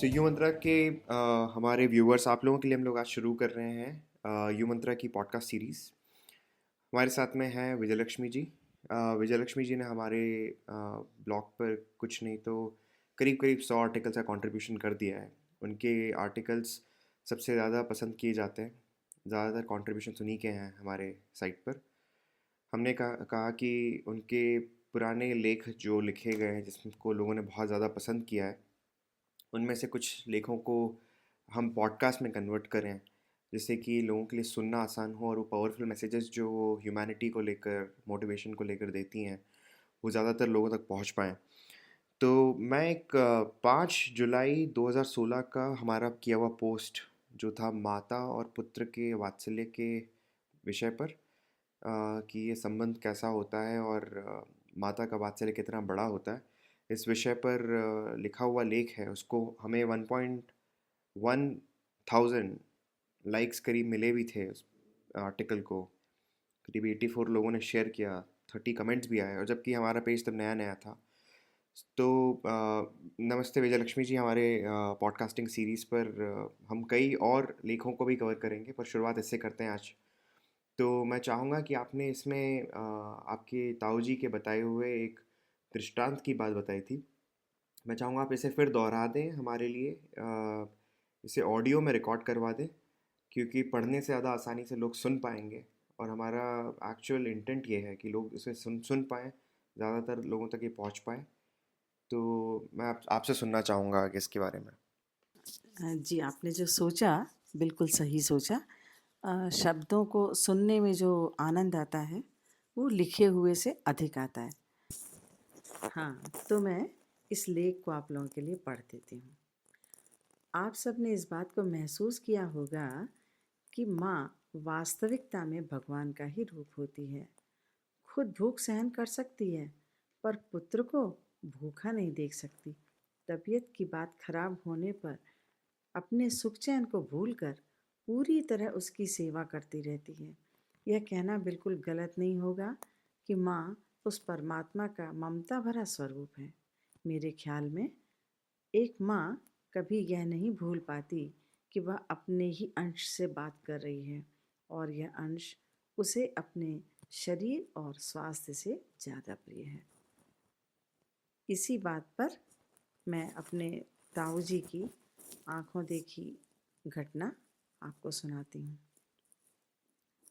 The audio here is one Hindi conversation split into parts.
यू मंत्रा के हमारे व्यूअर्स आप लोगों के लिए हम लोग आज शुरू कर रहे हैं यू मंत्रा की पॉडकास्ट सीरीज़। हमारे साथ में है विजयलक्ष्मी जी। विजयलक्ष्मी जी ने हमारे ब्लॉग पर कुछ नहीं तो करीब करीब 100 आर्टिकल्स का कंट्रीब्यूशन कर दिया है। उनके आर्टिकल्स सबसे ज़्यादा पसंद किए जाते हैं। ज़्यादातर कंट्रीब्यूशन उन्हीं के हैं हमारे साइट पर। हमने कहा कि उनके पुराने लेख जो लिखे गए हैं जिसको लोगों ने बहुत ज़्यादा पसंद किया है, उनमें से कुछ लेखों को हम पॉडकास्ट में कन्वर्ट करें, जिससे कि लोगों के लिए सुनना आसान हो और वो पावरफुल मैसेजेस जो वो ह्यूमैनिटी को लेकर, मोटिवेशन को लेकर देती हैं, वो ज़्यादातर लोगों तक पहुंच पाएँ। तो मैं एक 5 जुलाई 2016 का हमारा किया हुआ पोस्ट जो था माता और पुत्र के वात्सल्य के विषय पर, कि ये संबंध कैसा होता है और माता का वात्सल्य कितना बड़ा होता है, इस विषय पर लिखा हुआ लेख है। उसको हमें 1.1 थाउजेंड लाइक्स करीब मिले भी थे उस आर्टिकल को। करीब 84 लोगों ने शेयर किया, 30 कमेंट्स भी आए, और जबकि हमारा पेज तब नया नया था। तो नमस्ते विजयलक्ष्मी जी, हमारे पॉडकास्टिंग सीरीज़ पर हम कई और लेखों को भी कवर करेंगे, पर शुरुआत इससे करते हैं आज। तो मैं चाहूँगा कि आपने इसमें आपके ताऊ जी के बताए हुए एक दृष्टांत की बात बताई थी। मैं चाहूँगा आप इसे फिर दोहरा दें हमारे लिए, इसे ऑडियो में रिकॉर्ड करवा दें, क्योंकि पढ़ने से ज़्यादा आसानी से लोग सुन पाएंगे, और हमारा एक्चुअल इंटेंट ये है कि लोग इसे सुन सुन पाएँ, ज़्यादातर लोगों तक ये पहुँच पाए। तो मैं आपसे सुनना चाहूँगा आगे इसके बारे में। जी, आपने जो सोचा बिल्कुल सही सोचा। शब्दों को सुनने में जो आनंद आता है वो लिखे हुए से अधिक आता है। हाँ, तो मैं इस लेख को आप लोगों के लिए पढ़ देती हूँ। आप सब ने इस बात को महसूस किया होगा कि माँ वास्तविकता में भगवान का ही रूप होती है। खुद भूख सहन कर सकती है, पर पुत्र को भूखा नहीं देख सकती। तबीयत की बात खराब होने पर अपने सुख चैन को भूलकर पूरी तरह उसकी सेवा करती रहती है। यह कहना बिल्कुल गलत नहीं होगा कि माँ उस परमात्मा का ममता भरा स्वरूप है। मेरे ख्याल में एक माँ कभी यह नहीं भूल पाती कि वह अपने ही अंश से बात कर रही है, और यह अंश उसे अपने शरीर और स्वास्थ्य से ज़्यादा प्रिय है। इसी बात पर मैं अपने ताऊ जी की आंखों देखी घटना आपको सुनाती हूँ,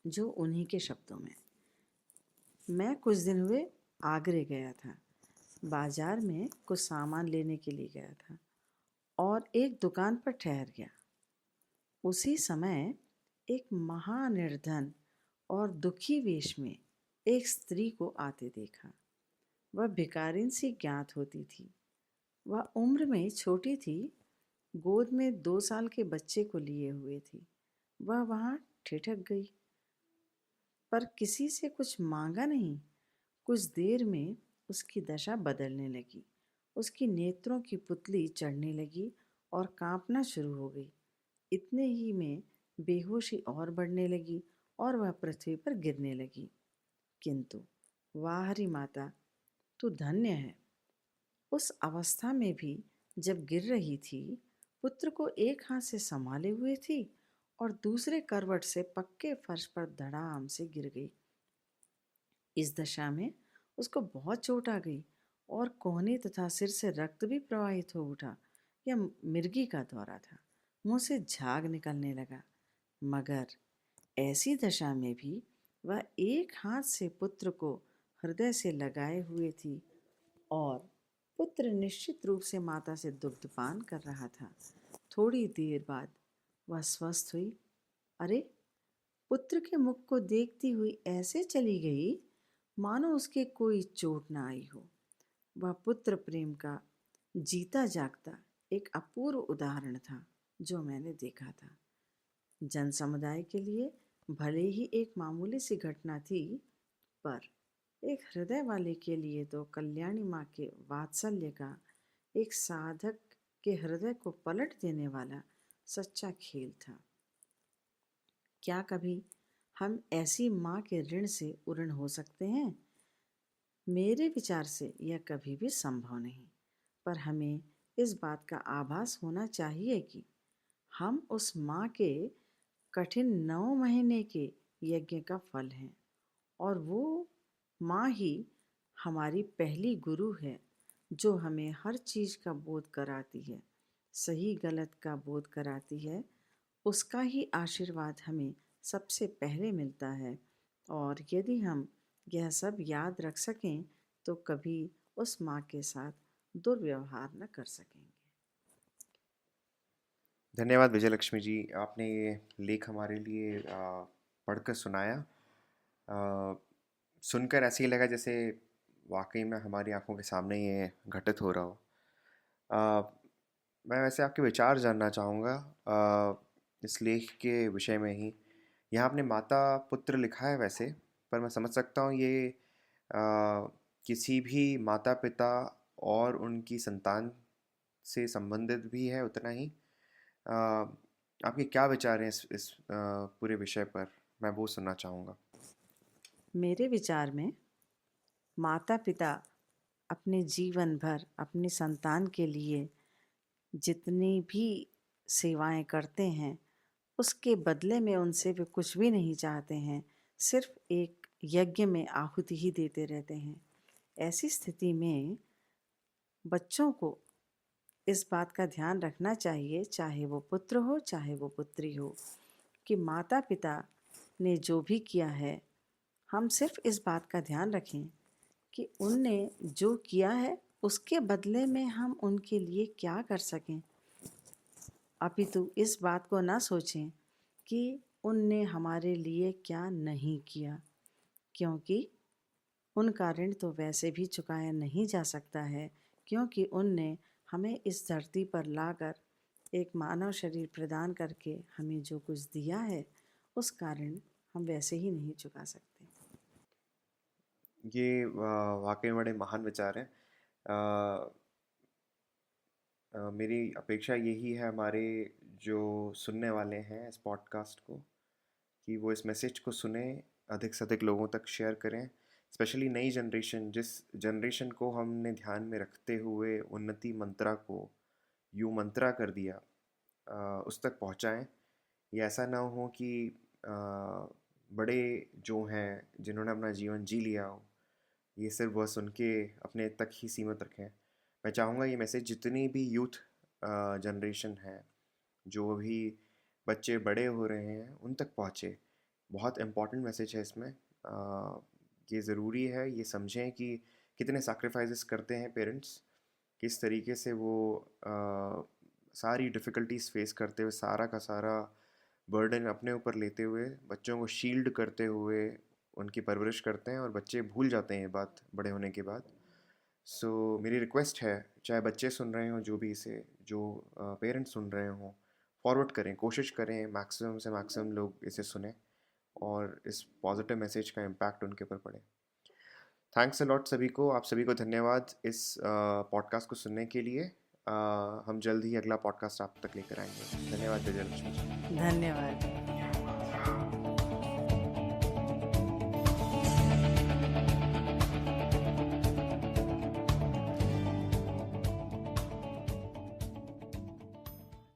जो उन्हीं के शब्दों में। मैं कुछ दिन हुए आगरे गया था। बाजार में कुछ सामान लेने के लिए गया था और एक दुकान पर ठहर गया। उसी समय एक महानिर्धन और दुखी वेश में एक स्त्री को आते देखा। वह भिखारिन सी ज्ञात होती थी। वह उम्र में छोटी थी, गोद में 2 साल के बच्चे को लिए हुए थी। वह वहाँ ठिठक गई, पर किसी से कुछ मांगा नहीं। कुछ देर में उसकी दशा बदलने लगी। उसकी नेत्रों की पुतली चढ़ने लगी और कांपना शुरू हो गई। इतने ही में बेहोशी और बढ़ने लगी और वह पृथ्वी पर गिरने लगी। किंतु वाह री माता, तू धन्य है। उस अवस्था में भी जब गिर रही थी, पुत्र को एक हाथ से संभाले हुए थी और दूसरे करवट से पक्के फर्श पर धड़ाम से गिर गई। इस दशा में उसको बहुत चोट आ गई और कोहनी तथा सिर से रक्त भी प्रवाहित हो उठा। यह मिर्गी का दौरा था। मुंह से झाग निकलने लगा। मगर ऐसी दशा में भी वह एक हाथ से पुत्र को हृदय से लगाए हुए थी और पुत्र निश्चित रूप से माता से दुग्धपान कर रहा था। थोड़ी देर बाद वह स्वस्थ हुई। अरे, पुत्र के मुख को देखती हुई ऐसे चली गई मानो उसके कोई चोट न आई हो। वह पुत्र प्रेम का जीता जागता एक अपूर्व उदाहरण था जो मैंने देखा था। जन समुदाय के लिए भले ही एक मामूली सी घटना थी, पर एक हृदय वाले के लिए तो कल्याणी माँ के वात्सल्य का, एक साधक के हृदय को पलट देने वाला सच्चा खेल था। क्या कभी हम ऐसी माँ के ऋण से उऋण हो सकते हैं? मेरे विचार से यह कभी भी संभव नहीं। पर हमें इस बात का आभास होना चाहिए कि हम उस माँ के कठिन 9 महीने के यज्ञ का फल हैं और वो माँ ही हमारी पहली गुरु है जो हमें हर चीज़ का बोध कराती है, सही गलत का बोध कराती है। उसका ही आशीर्वाद हमें सबसे पहले मिलता है और यदि हम यह सब याद रख सकें तो कभी उस माँ के साथ दुर्व्यवहार न कर सकेंगे। धन्यवाद विजयलक्ष्मी जी, आपने ये लेख हमारे लिए पढ़कर सुनाया। सुनकर ऐसे ही लगा जैसे वाकई में हमारी आंखों के सामने ये घटित हो रहा हो। अ, मैं वैसे आपके विचार जानना चाहूँगा इस लेख के विषय में ही। यहाँ आपने माता पुत्र लिखा है वैसे, पर मैं समझ सकता हूँ ये किसी भी माता पिता और उनकी संतान से संबंधित भी है उतना ही। अ, आपके क्या विचार हैं इस पूरे विषय पर? मैं वो सुनना चाहूँगा। मेरे विचार में माता पिता अपने जीवन भर अपनी संतान के लिए जितनी भी सेवाएं करते हैं उसके बदले में उनसे वे कुछ भी नहीं चाहते हैं, सिर्फ एक यज्ञ में आहुति ही देते रहते हैं। ऐसी स्थिति में बच्चों को इस बात का ध्यान रखना चाहिए, चाहे वो पुत्र हो चाहे वो पुत्री हो, कि माता पिता ने जो भी किया है हम सिर्फ इस बात का ध्यान रखें कि उनने जो किया है उसके बदले में हम उनके लिए क्या कर सकें। अपितु इस बात को ना सोचें कि उनने हमारे लिए क्या नहीं किया, क्योंकि उनका ऋण तो वैसे भी चुकाया नहीं जा सकता है, क्योंकि उनने हमें इस धरती पर लाकर एक मानव शरीर प्रदान करके हमें जो कुछ दिया है उसका ऋण हम वैसे ही नहीं चुका सकते। ये वाकई में बड़े महान विचार हैं। मेरी अपेक्षा यही है हमारे जो सुनने वाले हैं इस पॉडकास्ट को, कि वो इस मैसेज को सुने, अधिक से अधिक लोगों तक शेयर करें। स्पेशली नई जनरेशन, जिस जनरेशन को हमने ध्यान में रखते हुए उन्नति मंत्रा को यू मंत्रा कर दिया, उस तक पहुंचाएं। ये ऐसा ना हो कि बड़े जो हैं जिन्होंने अपना जीवन जी लिया हो, ये सिर्फ वह सुन के अपने तक ही सीमित रखें। मैं चाहूँगा ये मैसेज जितनी भी यूथ जनरेशन है, जो भी बच्चे बड़े हो रहे हैं, उन तक पहुँचे। बहुत इम्पॉर्टेंट मैसेज है इसमें। ये ज़रूरी है ये समझें कि कितने सैक्रिफाइसेस करते हैं पेरेंट्स, किस तरीके से वो सारी डिफ़िकल्टीज फेस करते हुए, सारा का सारा बर्डन अपने ऊपर लेते हुए, बच्चों को शील्ड करते हुए उनकी परवरिश करते हैं, और बच्चे भूल जाते हैं ये बात बड़े होने के बाद। सो मेरी रिक्वेस्ट है, चाहे बच्चे सुन रहे हों, जो भी इसे, जो पेरेंट्स सुन रहे हों, फॉरवर्ड करें, कोशिश करें मैक्सिमम से मैक्सिमम लोग इसे सुने और इस पॉजिटिव मैसेज का इम्पैक्ट उनके ऊपर पड़े। थैंक्स अ लॉट सभी को, आप सभी को धन्यवाद इस पॉडकास्ट को सुनने के लिए। हम जल्द ही अगला पॉडकास्ट आप तक लेकर आएंगे। धन्यवाद विजयलक्ष्मी जी। धन्यवाद।